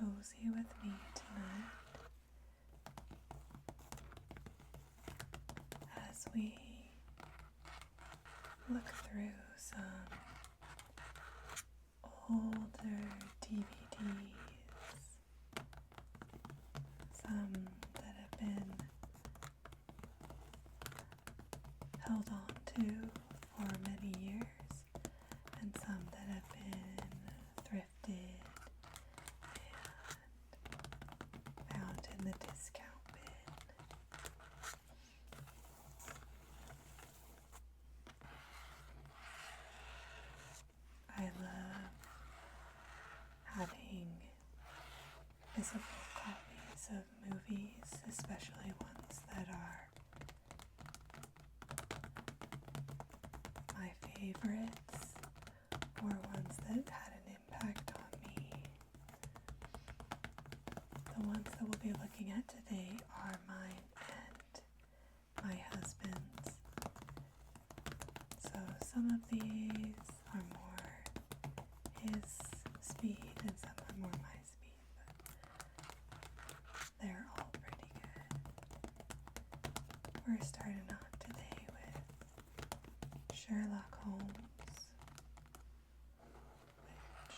cozy with me tonight as we look through some older DVDs, some that have been held on to for many years, and some that have been thrifted and found in the discount bin. I love having physical copies of movies, especially ones that are my favorites or ones that had an impact on me. The ones that we'll be looking at today are mine and my husband's. So some of these are more his speed and some are more my speed, but they're all pretty good. We're starting off today with Sherlock Holmes, which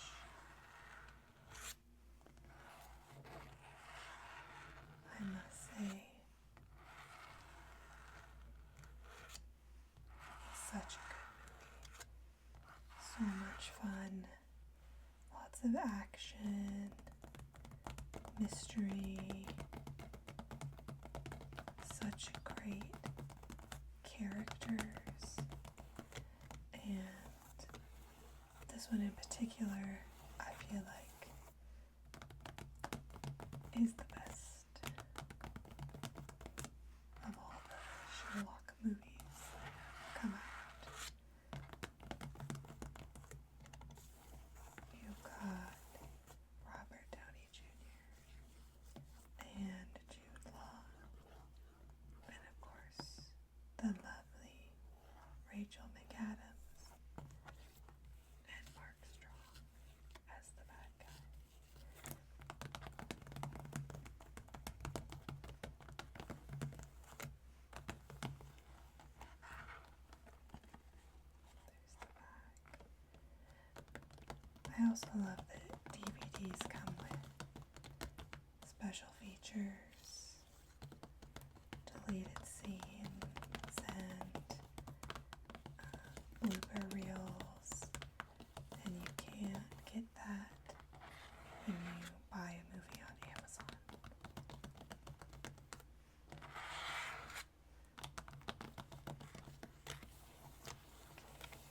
I must say is such a good movie. So much fun, lots of action, mystery, such great characters, and this one in particular I feel like is the best of all the Sherlock movies that have come out. You've got Robert Downey Jr. and Jude Law, and of course the lovely Rachel McAdams and Mark Strong as the bad guy. There's the back. I also love that DVDs come with special features, deleted scenes, and blooper reels, and you can't get that when you buy a movie on Amazon.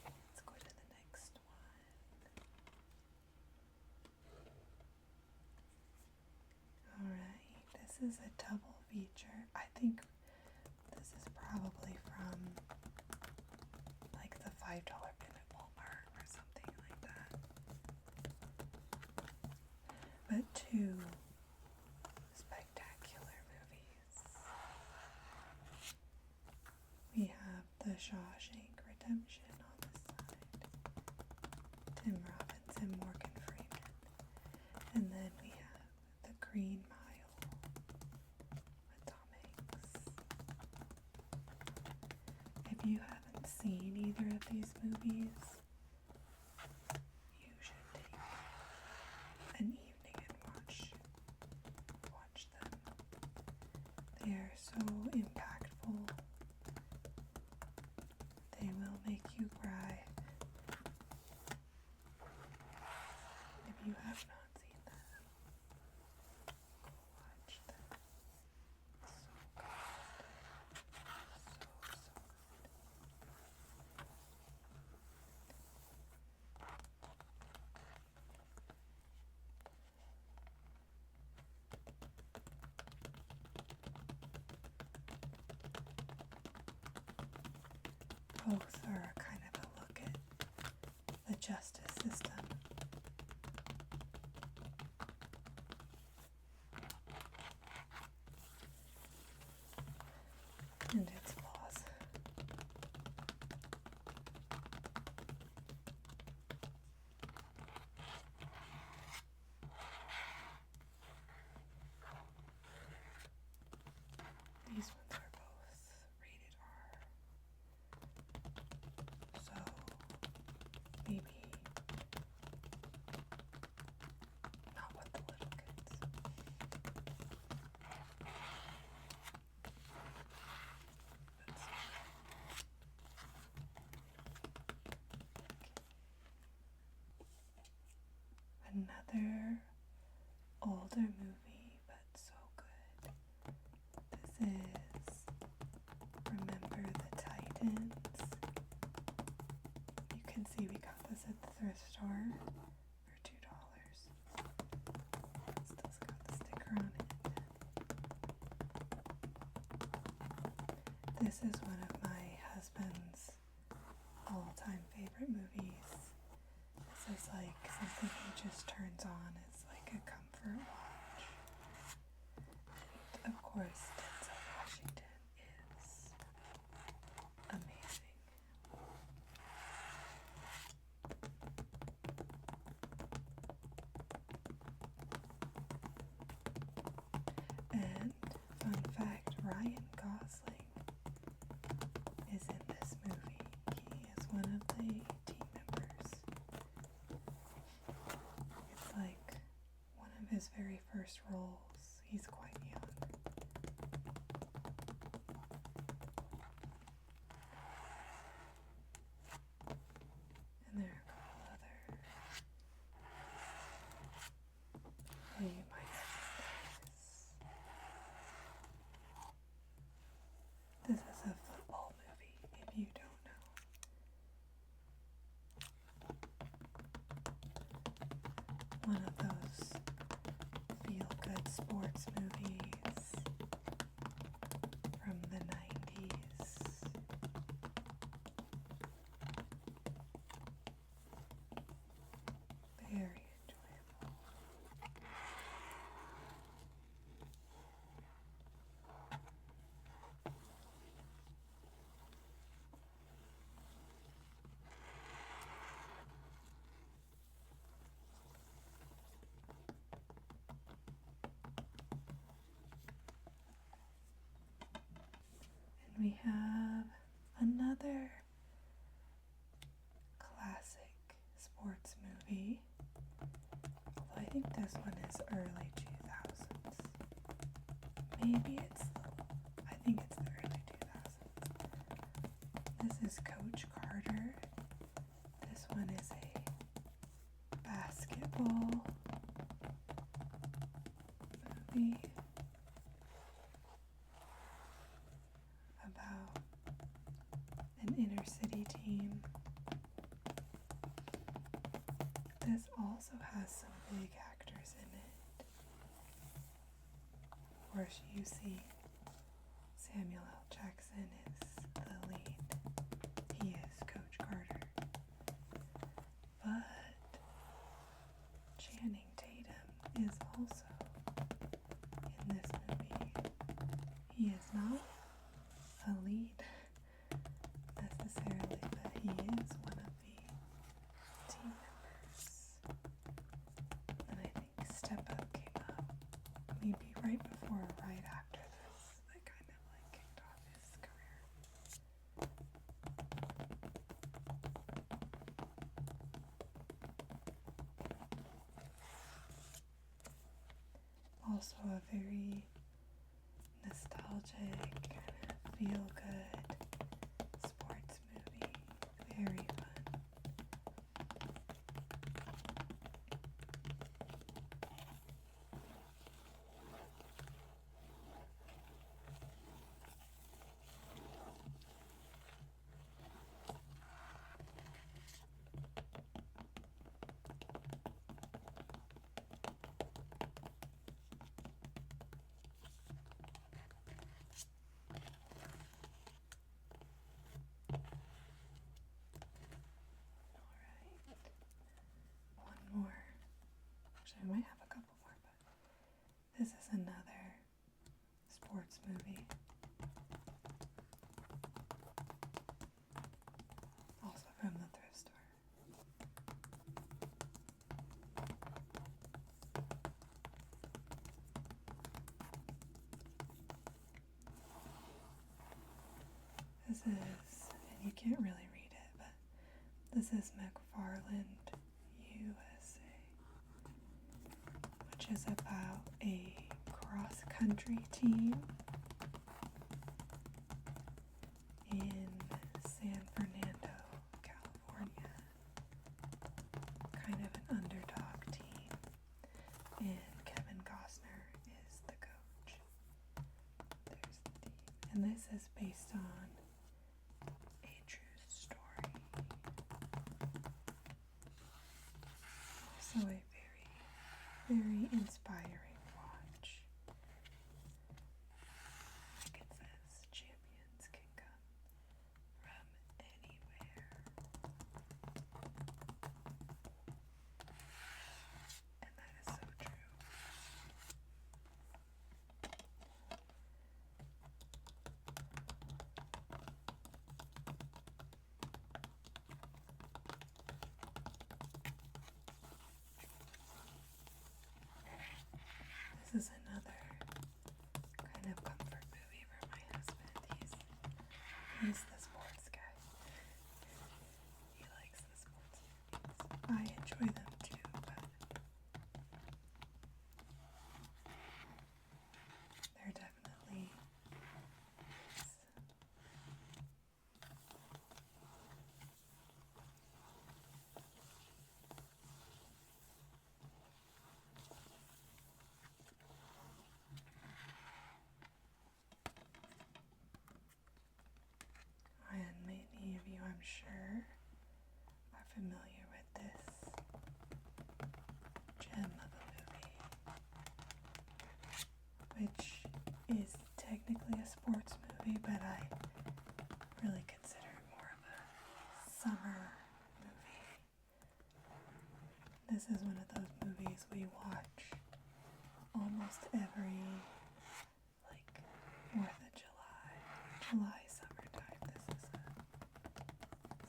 Let's go to the next one. Alright, this is a double feature. I think this is probably from like the $5 bin at Walmart or something like that. But two spectacular movies. We have The Shawshank Redemption on this side, Tim Robbins and Morgan Freeman. And then we have The Green Mile with Tom Hanks. If you haven't seen either of these movies, you should take an evening and watch them. They are so impactful. They will make you cry. If you have not seen them, go watch them. So good. So good. Both are kind of a look at the justice system. And its flaws. older movie, but so good. This is Remember the Titans. You can see we got this at the thrift store for $2. Still's got the sticker on it. This is one of my husband's all-time favorite movies. This is like something he just turns on as like a comfort watch. And of course, Denzel Washington is amazing. And fun fact, Ryan Gosling is in this movie. He is one of the team members. It's like one of his very first roles. He's quite young. And there are a couple other. Oh, you might have this. This is a football movie, if you don't know. One of those feel-good sports movies from the 90s. Very enjoyable. And we have another classic sports movie. Although I think this one is early 2000s. Maybe I think it's the early 2000s. This is Coach Carter. This one is a basketball movie about an inner city team. This also has some big actors in it. Of course, you see Samuel L. Jackson is the lead. He is Coach Carter. But Channing Tatum is also in this movie. He is not a lead necessarily, but he is one of the team members. And I think Step Up came out maybe right before or right after this that kind of like kicked off his career. Also a very nostalgic, kind of feel-good sports movie. Very fun. One more. Actually, I might have a couple more, but this is another sports movie. Also from the thrift store. This is, and you can't really read it, but this is McFarland, USA, which is about a cross-country team in San Fernando, California. Kind of an underdog team. And Kevin And this is based on a true story. Also a very, very inspiring watch. Like it says, champions can come from anywhere. And that is so true. This is another kind of comfort movie for my husband. He's the sports guy. He likes the sports movies. I enjoy them too, but they're definitely his. And many of you, I'm sure, are familiar with this gem of a movie, which is technically a sports movie, but I really consider it more of a summer movie. This is one of those movies we watch almost every, like, 4th of July summertime. This is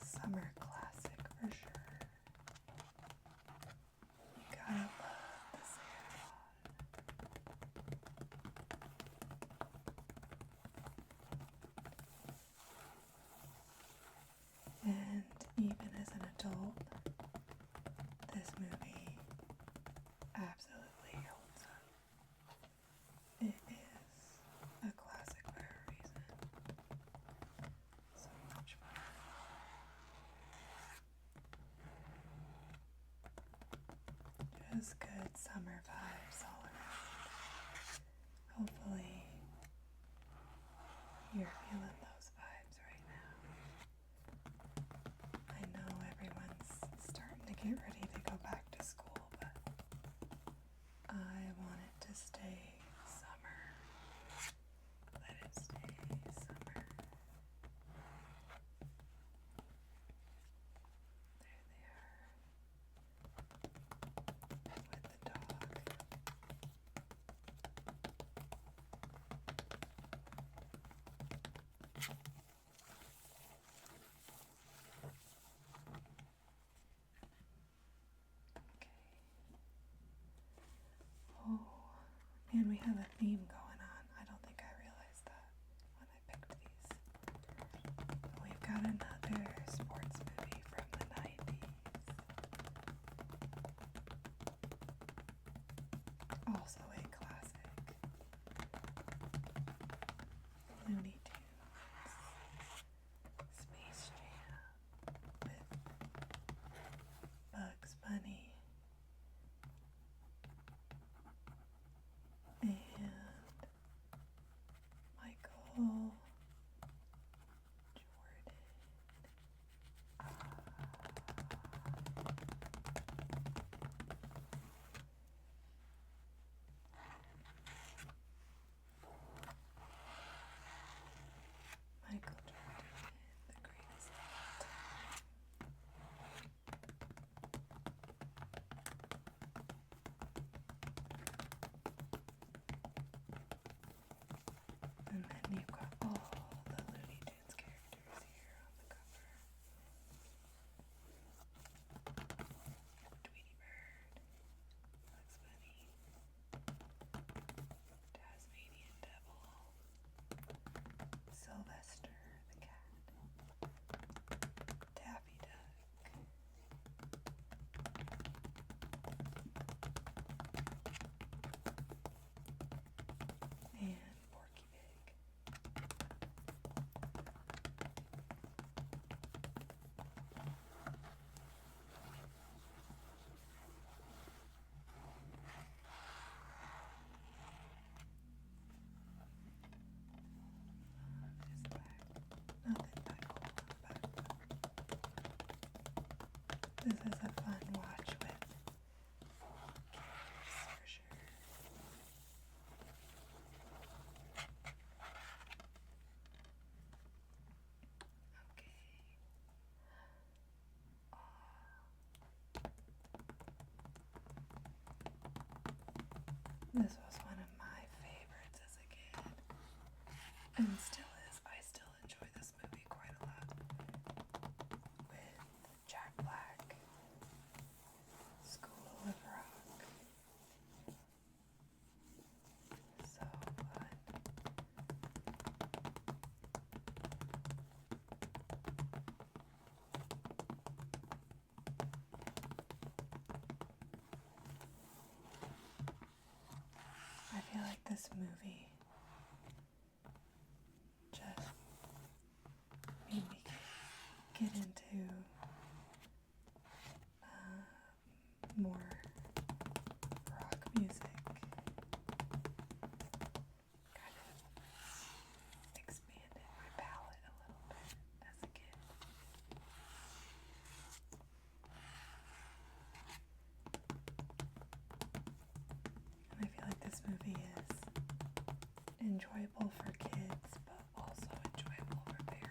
a summer classic for sure. You gotta love the Sandlot. And even as an adult, this movie absolutely holds up. It is a classic for a reason. So much fun. Just good summer vibes all around. Hopefully, you're feeling those vibes right now. I know everyone's starting to get ready to go back to school, but I want it to stay summer. Let it stay summer. There they are. With the dog. Okay. Oh, and we have a theme going on. I don't think I realized that when I picked these. We've got another sports movie from the 90s. Also a classic. Looney Tunes. Space Jam with Bugs Bunny and Michael Jordan. This was one of my favorites as a kid, and still is. I still enjoy this movie quite a lot. With Jack Black, School of Rock. So fun. I feel like this movie just made me get into more rock music. Kind of expanded my palette a little bit as a kid. And I feel like this movie is enjoyable for kids, but also enjoyable for parents.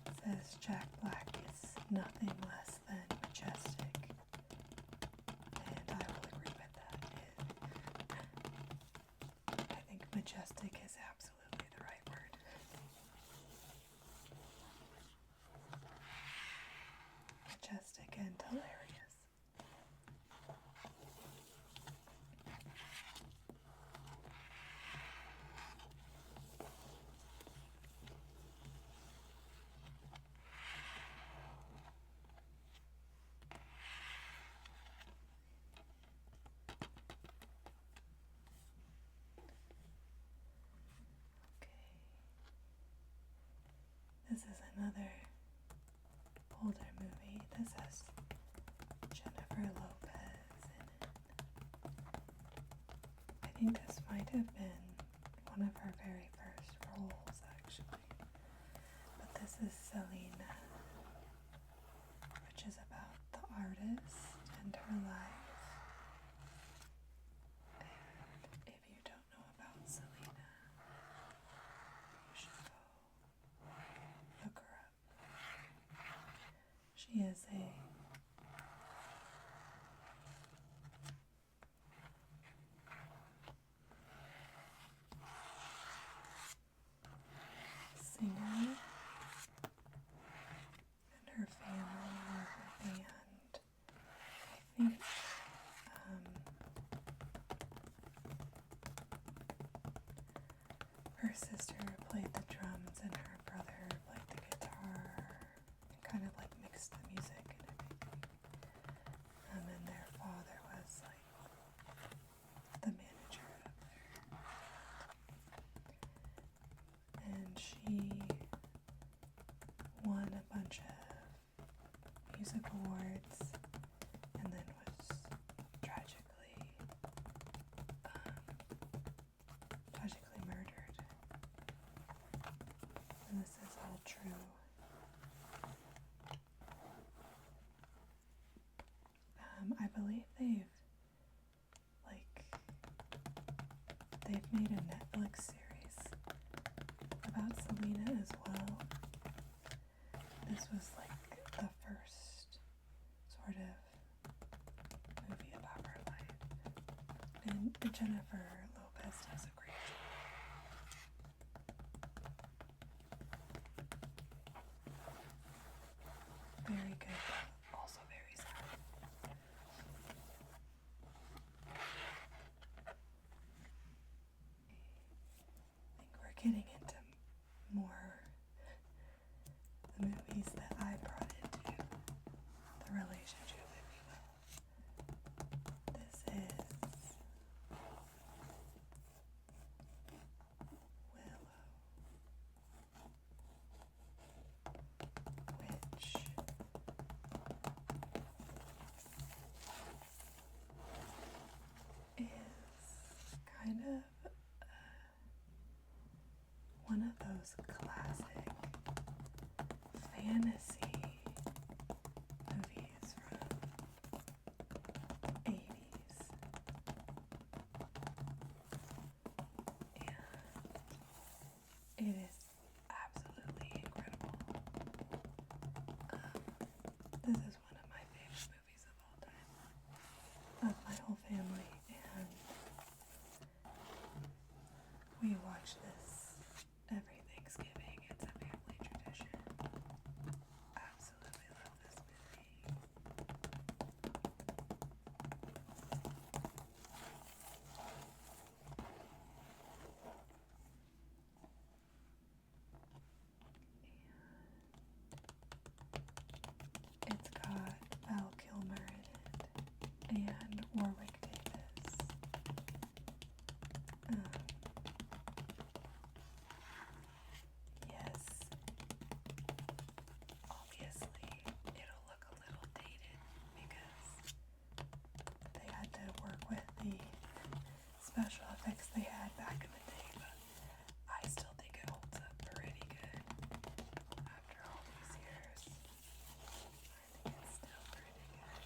It says Jack Black is nothing less than majestic, and I will agree with that. I think majestic is absolutely the right word. Majestic and hilarious. This is another older movie. This has Jennifer Lopez in it. I think this might have been one of her very first roles, actually. But this is Selena, which is about the artist and her life. And if you don't know about Selena, you should go look her up. She is a singer, and her family or her band, I think, her sister played the drums and her brother played the guitar and kind of like mixed the music and everything. And then their father was like the manager of there. And she won a bunch of music awards and then was tragically murdered. And this is all true. I believe they've made a Netflix series about Selena as well. This was like the first sort of movie about her life. And Jennifer Lopez does a great job. Very good, but also very sad. I think we're getting into more the movies that I brought into the relationship, if you will. This is Willow, which is kind of one of those classic fantasy movies from the 80s. watch this every Thanksgiving. It's a family tradition. Absolutely love this movie. It's got Val Kilmer in it and Warwick Davis. Yes, obviously it'll look a little dated because they had to work with the special effects they had back in the day, but I still think it holds up pretty good after all these years. I think it's still pretty good.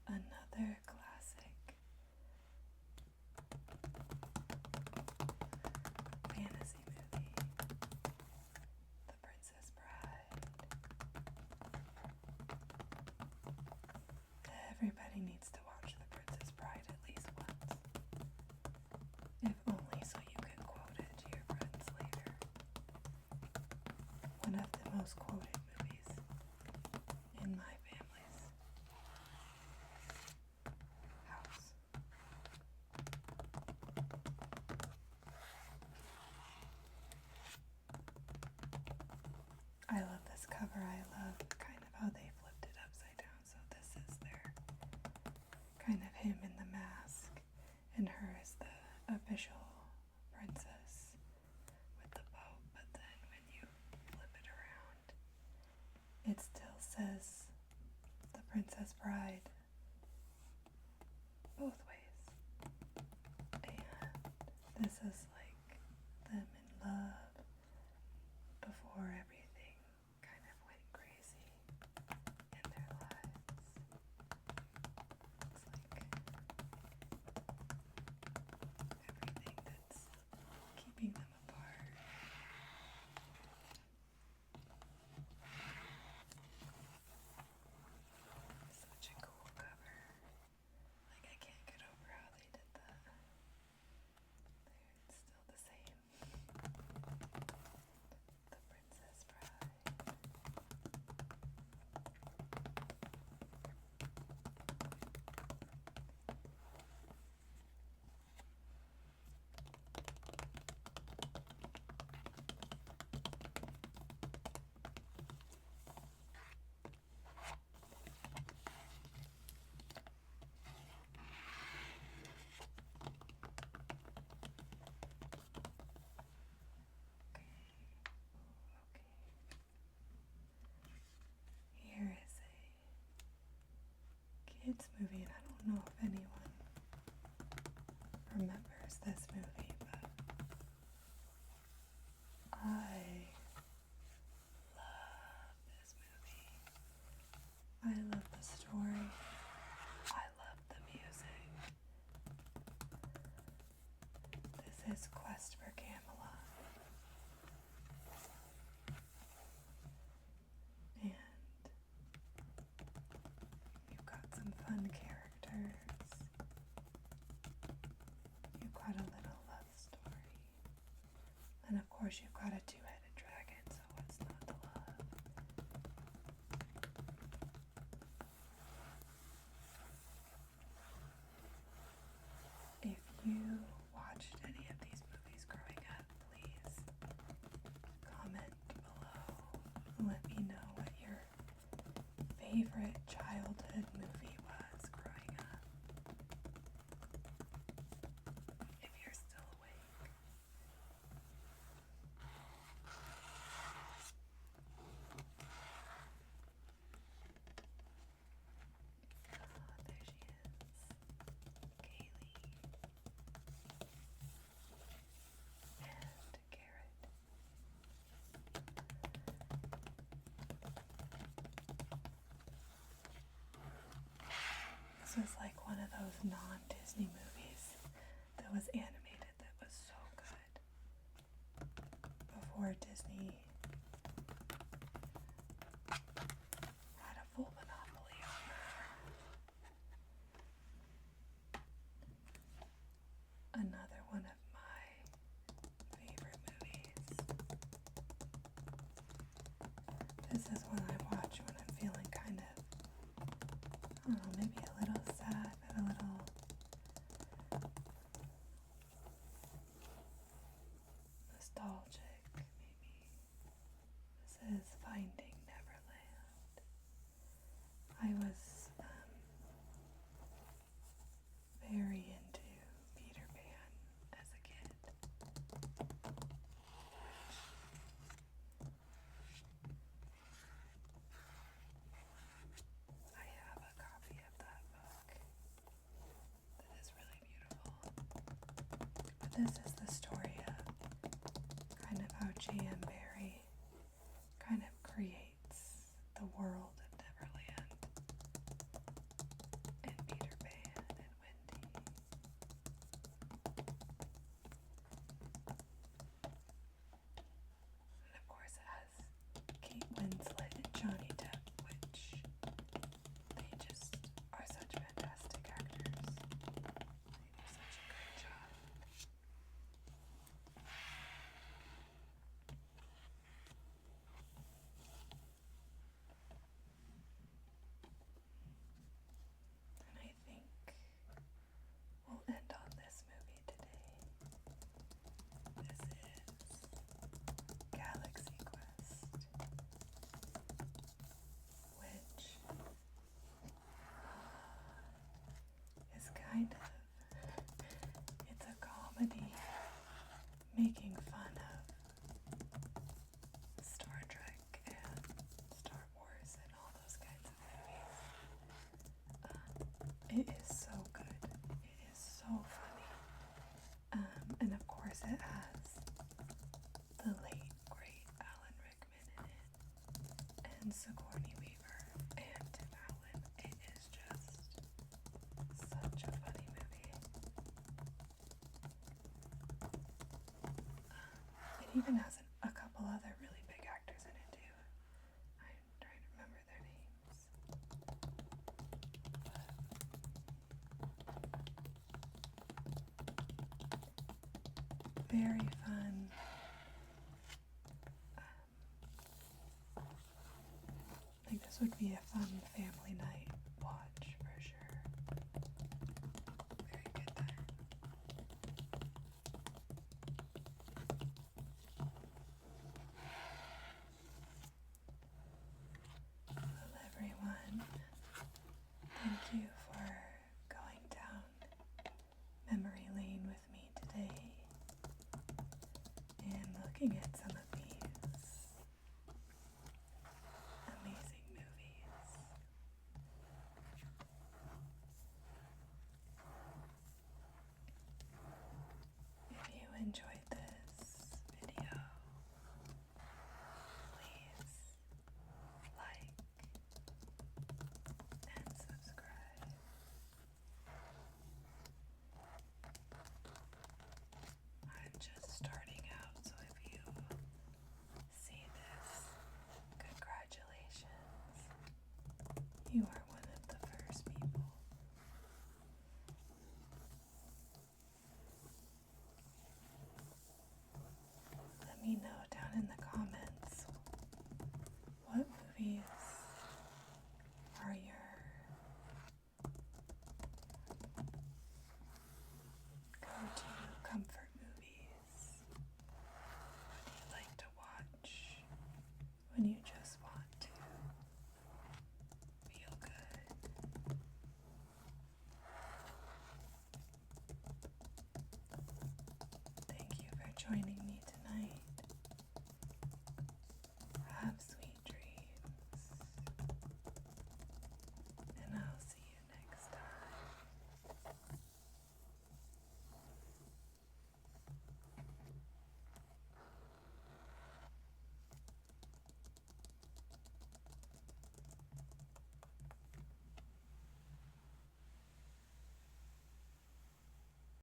Another classic fantasy movie, The Princess Bride. Everybody needs to watch The Princess Bride at least once, if only so you can quote it to your friends later. One of the most quoted movies in my family's house. I love this cover. I love kind of how they flipped it upside down. So this is their kind of him in the mask, and her as the official princess with the bow. But then when you flip it around, it still says The Princess Bride both ways. And this is like them in love before everything kind of went crazy in their lives. It's like everything that's keeping them apart. Such a cool cover. Like, I can't get over how they did that. It's still the same. The Princess Bride. Here is a kids movie, and I don't know if anyone remembers this movie, but I love this movie. I love the story. I love the music. This is Quest for Camelot. And you've got some fun characters. You've got a little love story. And of course you've got a two-headed dragon, so what's not to love? If you watched any of these movies growing up, please comment below and let me know what your favorite childhood movie was growing up. If you're still awake. There she is. Kaylee. And Garrett. This was like one of those non-Disney movies that was animated that was so good. Before Disney This is one I watch when I'm feeling kind of, I don't know, maybe a little sad, but a little nostalgic, maybe. This is Finding Neverland. I was very into Peter Pan as a kid. I have a copy of that book that is really beautiful. But this is the story of kind of how J.M. Barrie kind of creates the world of Neverland and Peter Pan and Wendy. And of course it has Kate Winslet and Johnny Depp, which they just are such fantastic actors. They do such a great job. And I think we'll end on this movie today. This is Galaxy Quest, which is kind of, it's a comedy making fun of Star Trek and Star Wars and all those kinds of movies. It is so good. It is so funny. And of course it has the late, great Alan Rickman in it, and Sigourney Weaver, and Tim Allen. It is just such a funny movie. It even has a couple other really big actors in it too. I'm trying to remember their names. But very fun. I think this would be a fun family night watch for sure. Very good time. Well, everyone, thank you for going down memory lane with me today and looking at some